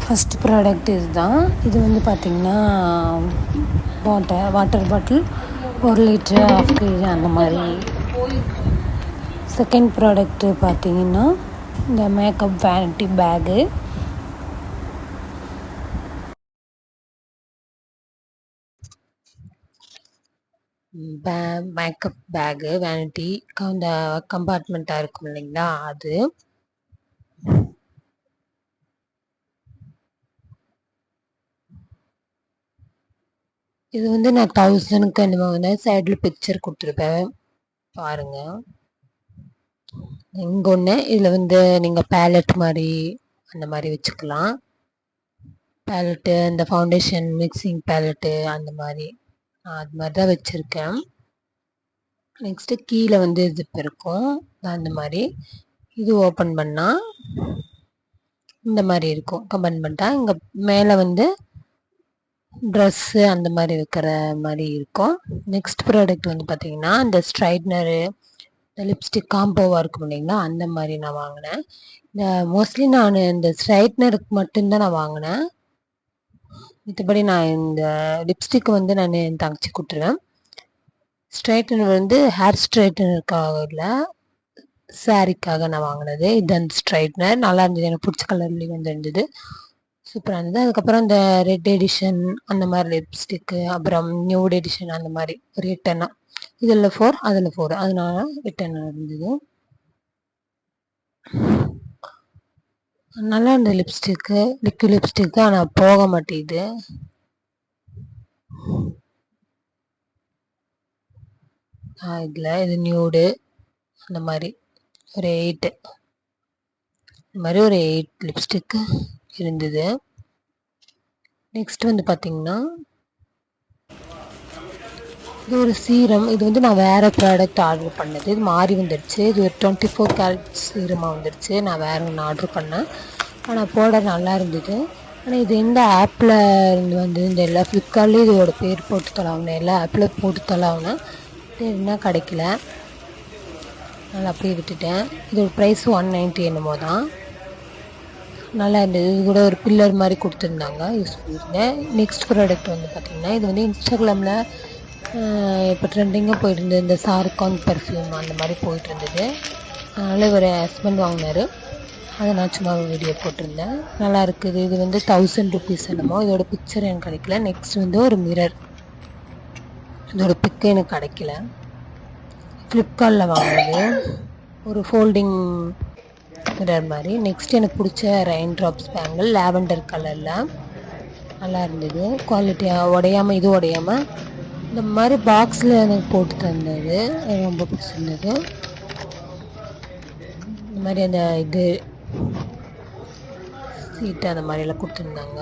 First product இதுதான். இது வந்து பார்த்திங்கன்னா வாட்டர் பாட்டில் 1 லிட்ரு 1/2 kg அந்த மாதிரி. செகண்ட் ப்ராடக்ட்டு பார்த்திங்கன்னா இந்த makeup vanity bag. Makeup bag vanity அந்த கம்பார்ட்மெண்ட்டாக இருக்கும் இல்லைங்களா, அது. இது வந்து நான் 1000க்கு என்னமோ வந்து சைடில் பிக்சர் கொடுத்துருப்பேன் பாருங்கள். இங்கே ஒன்று, இதில் வந்து நீங்கள் பேலட் மாதிரி அந்த மாதிரி வச்சுக்கலாம். பேலட்டு, இந்த ஃபவுண்டேஷன் மிக்சிங் பேலட்டு அந்த மாதிரி, அது மாதிரி தான் வச்சுருக்கேன். நெக்ஸ்ட்டு கீழே வந்து ஜிப் இருக்கும் அந்த மாதிரி. இது ஓப்பன் பண்ணால் இந்த மாதிரி இருக்கும் கம்பார்ட்மெண்ட்டாக. இங்கே மேலே வந்து ட்ரெஸ்ஸு அந்த மாதிரி வைக்கிற மாதிரி இருக்கும். நெக்ஸ்ட் ப்ராடக்ட் வந்து பார்த்திங்கன்னா இந்த ஸ்ட்ரைட்னரு, இந்த லிப்ஸ்டிக் காம்போவாக இருக்கும் இல்லைங்களா, அந்த மாதிரி நான் வாங்கினேன். இந்த மோஸ்ட்லி நான் இந்த ஸ்ட்ரைட்னருக்கு மட்டும்தான் நான் வாங்கினேன். மற்றபடி நான் இந்த லிப்ஸ்டிக் வந்து நான் என் தங்கச்சி கொடுத்துருவேன். ஸ்ட்ரைட்னர் வந்து ஹேர் ஸ்ட்ரைட்னருக்காக இல்லை, சாரிக்காக நான் வாங்கினது. இது அந்த ஸ்ட்ரைட்னர் நல்லா இருந்தது, எனக்கு பிடிச்ச கலர்லேயும் வந்து இருந்தது, சூப்பராக இருந்தது. அதுக்கப்புறம் இந்த ரெட் எடிஷன் அந்த மாதிரி லிப்ஸ்டிக்கு, அப்புறம் நியூட் எடிஷன் அந்த மாதிரி ஒரு 8 எண்ணம். இதில் 4 அதில் 4, அதனால 8 எண்ணம் இருந்தது. நல்லா இருந்தது லிப்ஸ்டிக்கு, லிக்விட் லிப்ஸ்டிக்கு, ஆனால் போக மாட்டேங்குது. இதில் இது நியூடு அந்த மாதிரி ஒரு 8, இந்த மாதிரி ஒரு 8 லிப்ஸ்டிக்கு இருந்தது. நெக்ஸ்ட் வந்து பார்த்திங்கன்னா இது ஒரு சீரம். இது வந்து நான் வேறு ப்ராடக்ட் ஆர்டர் பண்ணது, இது மாறி வந்துடுச்சு. இது ஒரு 24 கேரட் சீரமாக வந்துடுச்சு. நான் வேறு ஒன்று ஆர்டர் பண்ணேன், ஆனால் போட நல்லா இருந்தது. ஆனால் இது எந்த ஆப்பில் இருந்து வந்து இந்த எல்லா ஃப்ளிப்கார்ட்லேயும் இதோட பேர் போட்டு தலாவுனேன், எல்லா ஆப்பில் போட்டு தலாவுனேன், என்ன கிடைக்கல, அதனால் அப்படியே விட்டுட்டேன். இதோட ப்ரைஸ் 190 என்னமோ தான். நல்லா இருந்தது. இது கூட ஒரு பில்லர் மாதிரி கொடுத்துருந்தாங்க, யூஸ் பண்ணியிருந்தேன். நெக்ஸ்ட் ப்ராடக்ட் வந்து பார்த்திங்கன்னா இது வந்து இன்ஸ்டாகிராமில் இப்போ ட்ரெண்டிங்காக போயிட்டு இருந்தது, இந்த சாருக்கான் பர்ஃப்யூம் அந்த மாதிரி போயிட்டு இருந்தது. அதனால் ஒரு ஹஸ்பண்ட் வாங்கினார், அதை நான் சும்மா வீடியோ போட்டிருந்தேன். நல்லா இருக்குது. இது வந்து 1000 ருபீஸ் என்னமோ. இதோட பிக்சர் எனக்கு கிடைக்கல. நெக்ஸ்ட் வந்து ஒரு மிரர், இதோட பிக்கு எனக்கு கிடைக்கல. ஃப்ளிப்கார்ட்டில் வாங்கினது ஒரு ஃபோல்டிங் மிரர் மாதிரி. நெக்ஸ்ட் எனக்கு பிடிச்ச ரெயின் ட்ராப்ஸ் பேங்கிள் லாவெண்டர் கலரில் நல்லா இருந்தது, குவாலிட்டியாக உடையாமல், இது உடையாமல் இந்த மாதிரி பாக்ஸில் எனக்கு போட்டு தந்தது ரொம்ப பிடிச்சிருந்தது. இந்த மாதிரி அந்த இது சீட்டு அந்த மாதிரிலாம் கொடுத்துருந்தாங்க.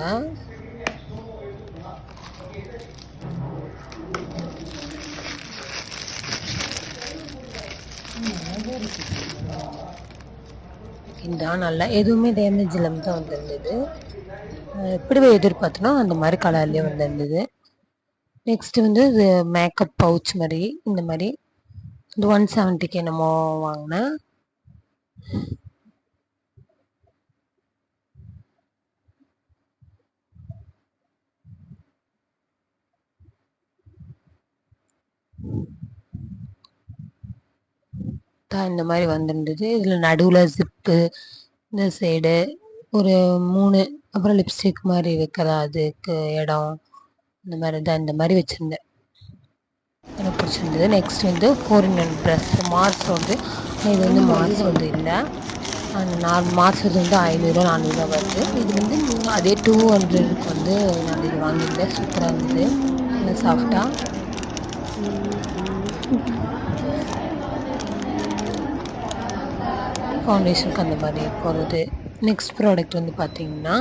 இதுதான் நல்லா, எதுவுமே டேமேஜ் இல்லாமல் தான் வந்துருந்தது. எப்படி எதிர்பார்த்தனோ அந்த மாதிரி கலர்லேயே வந்துருந்தது. நெக்ஸ்ட் வந்து இது மேக்கப் பவுச் மாதிரி, இந்த மாதிரி இது 170க்கு என்னமோ வாங்கினேன். இந்த மாதிரி வந்துருந்தது. இதில் நடுவில் ஜிப்பு, இந்த சைடு ஒரு 3, அப்புறம் லிப்ஸ்டிக் மாதிரி வைக்கிறதா அதுக்கு இடம், இந்த மாதிரி தான் இந்த மாதிரி வச்சுருந்தேன், எனக்கு பிடிச்சிருந்தது. நெக்ஸ்ட் வந்து 4in1 ப்ளஸ் மார்ஸ் வந்து, இது வந்து மார்ஸ் வந்து இல்லை, அந்த மார்ஸ் வந்து 500 400 வருது. இது வந்து அதே 200க்கு வந்து நான் இது வாங்கியிருந்தேன். சூப்பராக இருந்தது, நல்லா சாஃப்டாக. ஃபவுண்டேஷனுக்கு அந்த மாதிரி போகிறது. நெக்ஸ்ட் ப்ராடக்ட் வந்து பார்த்திங்கன்னா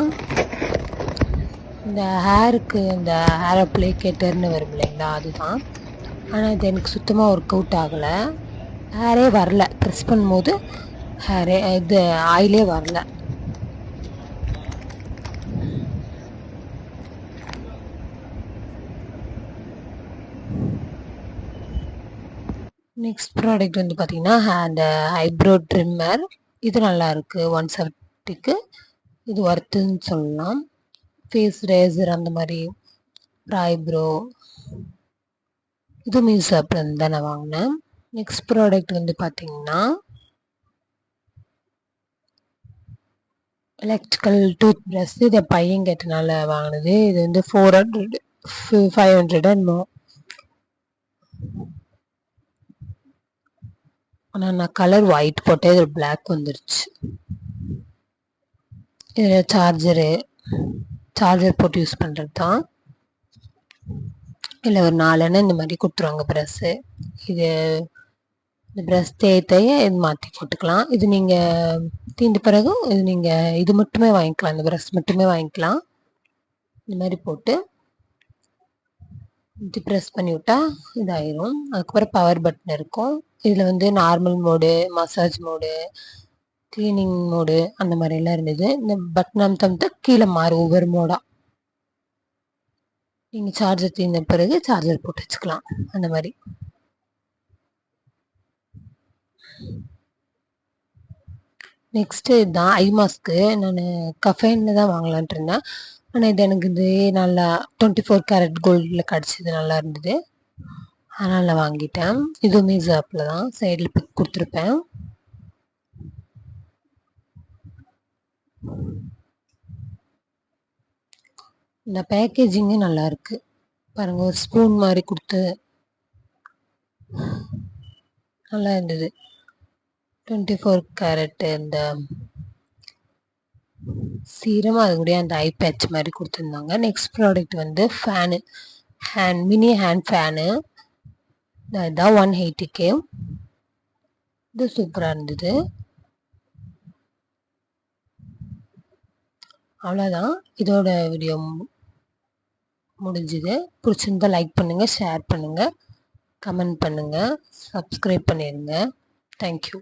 இந்த ஹேருக்கு, இந்த ஹேர் அப்ளிகேட்டர்னு வரும் இல்லைங்களா, அதுதான். ஆனால் இது எனக்கு சுத்தமாக ஒர்க் அவுட் ஆகலை, ஹேரே வரல, ப்ரெஸ் பண்ணும்போது ஹேரே இது ஆயிலே வரல. நெக்ஸ்ட் ப்ராடக்ட் வந்து பார்த்திங்கன்னா அந்த ஐப்ரோ ட்ரிம்மர். இது நல்லா இருக்குது, 170க்கு இது ஒர்த்துன்னு சொல்லலாம். ஃபேஸ் ரேசர் அந்த மாதிரி ஐப்ரோ இது மீஷோ ஆப்லேருந்து தான் நான் வாங்கினேன். நெக்ஸ்ட் ப்ராடக்ட் வந்து பார்த்தீங்கன்னா எலக்ட்ரிக்கல் டூத் ப்ரஷ். இதை பையன் கேட்டனால வாங்கினது. இது வந்து 400 500 என்னமோ. ஆனால் நான் கலர் ஒயிட் போட்டேன், இது பிளாக் வந்துருச்சு. இதில் சார்ஜர் போட்டு யூஸ் பண்ணுறது தான். இல்லை ஒரு 4 இந்த மாதிரி கொடுத்துருவாங்க ப்ரஷ்ஷு. இது இந்த ப்ரஷ் தேய இது மாற்றி போட்டுக்கலாம். இது நீங்கள் தீர்ந்த பிறகு இது மட்டுமே வாங்கிக்கலாம், இந்த ப்ரஷ் மட்டுமே வாங்கிக்கலாம். இந்த மாதிரி போட்டு இது ப்ரெஸ் பண்ணி விட்டால் இதாயிரும். அதுக்கப்புறம் பவர் பட்டன் இருக்கும். இதில் வந்து normal mode, massage mode, cleaning mode அந்த மாதிரிலாம் இருந்தது. இந்த பட்டன் அமுத்த கீழே மாறும் ஒவ்வொரு மோடாக. நீங்கள் சார்ஜர் தீர்ந்த பிறகு சார்ஜர் போட்டு வச்சுக்கலாம் அந்த மாதிரி. நெக்ஸ்ட்டு இதுதான் ஐ மாஸ்க்கு. நான் கஃபைனில் தான் வாங்கலான்ட்டு இருந்தேன். ஆனால் இது எனக்கு இது நல்லா 24 கேரட் கோல்டில் கிடச்சிது, நல்லா இருந்தது, அதனால் வாங்கிட்டேன். இது மீஷோ ஆப்பில் தான், சைடில் பிக் கொடுத்துருப்பேன். இந்த பேக்கேஜிங்கு நல்லா இருக்கு பாருங்கள். ஒரு ஸ்பூன் மாதிரி கொடுத்து நல்லா இருந்தது. 24 கேரட்டு இந்த சீரம், அது கூட அந்த ஐ பேட்ச் மாதிரி கொடுத்துருந்தாங்க. நெக்ஸ்ட் ப்ராடக்ட் வந்து ஃபேனு, மினி ஹேண்ட் ஃபேனு. இதுதான் 180K. இது சூப்பராக இருந்தது. அவ்வளோதான், இதோட வீடியோ முடிஞ்சுது. பிடிச்சிருந்தா லைக் பண்ணுங்கள், ஷேர் பண்ணுங்கள், கமெண்ட் பண்ணுங்கள், சப்ஸ்கிரைப் பண்ணிடுங்க. தேங்க்யூ.